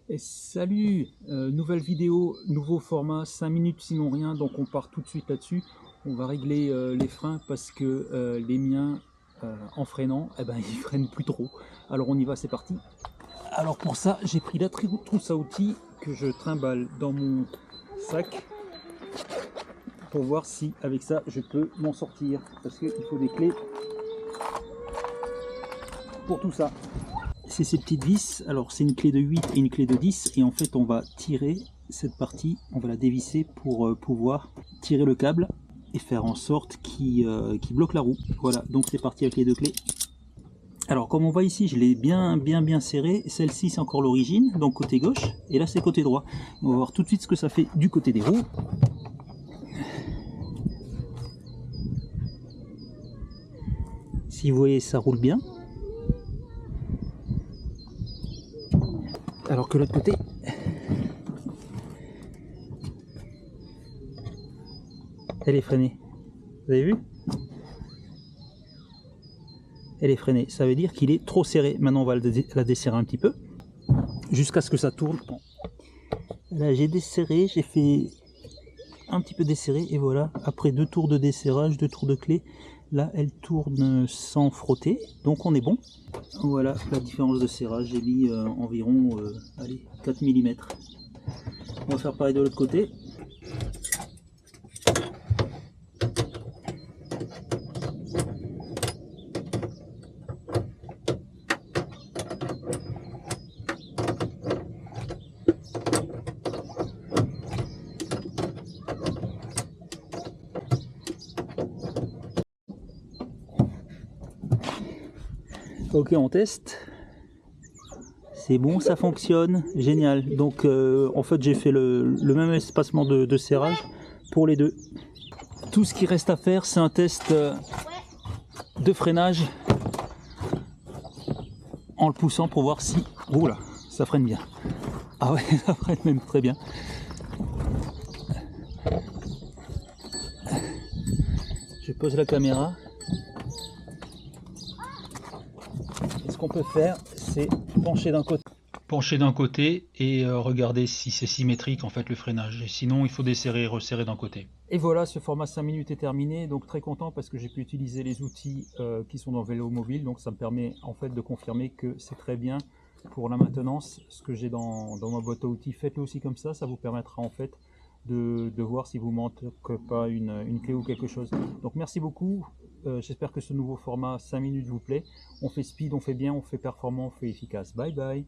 Et salut, nouvelle vidéo, nouveau format, 5 minutes sinon rien, donc on part tout de suite là-dessus. On va régler les freins parce que les miens, en freinant, eh ben, ils freinent plus trop. Alors on y va, c'est parti. Alors pour ça, j'ai pris la trousse à outils que je trimballe dans mon sac pour voir si avec ça je peux m'en sortir. Parce qu'il faut des clés pour tout ça. C'est ces petites vis, alors c'est une clé de 8 et une clé de 10 et en fait on va tirer cette partie, on va la dévisser pour pouvoir tirer le câble et faire en sorte qu'il bloque la roue. Voilà, donc c'est parti avec les deux clés. Alors comme on voit ici, je l'ai bien serré, celle-ci c'est encore l'origine, donc côté gauche, et là c'est côté droit. On va voir tout de suite ce que ça fait du côté des roues. Si vous voyez, ça roule bien. Alors que l'autre côté, elle est freinée. Vous avez vu? Elle est freinée. Ça veut dire qu'il est trop serré. Maintenant, on va la desserrer un petit peu jusqu'à ce que ça tourne. Là, j'ai desserré, j'ai fait un petit peu desserré et voilà. Après 2 tours de desserrage, 2 tours de clé, là, elle tourne sans frotter. Donc, on est bon. Voilà la différence de serrage. J'ai mis environ allez, 4 mm. On va faire pareil de l'autre côté. Ok, on teste. C'est bon, ça fonctionne, génial. Donc en fait j'ai fait le même espacement de serrage pour les deux. Tout ce qui reste à faire, c'est un test de freinage en le poussant pour voir si... Oula, ça freine bien. Ah ouais, ça freine même très bien. Je pose la caméra. Et ce qu'on peut faire, c'est pencher d'un côté et regarder si c'est symétrique en fait le freinage. Et sinon, il faut desserrer et resserrer d'un côté. Et voilà, ce format 5 minutes est terminé. Donc très content parce que j'ai pu utiliser les outils qui sont dans Vélo Mobile. Donc ça me permet en fait de confirmer que c'est très bien pour la maintenance. Ce que j'ai dans ma boîte à outils, faites-le aussi comme ça. Ça vous permettra en fait de voir si vous manque pas une clé ou quelque chose. Donc merci beaucoup. J'espère que ce nouveau format 5 minutes vous plaît. On fait speed, on fait bien, on fait performant, on fait efficace. Bye bye.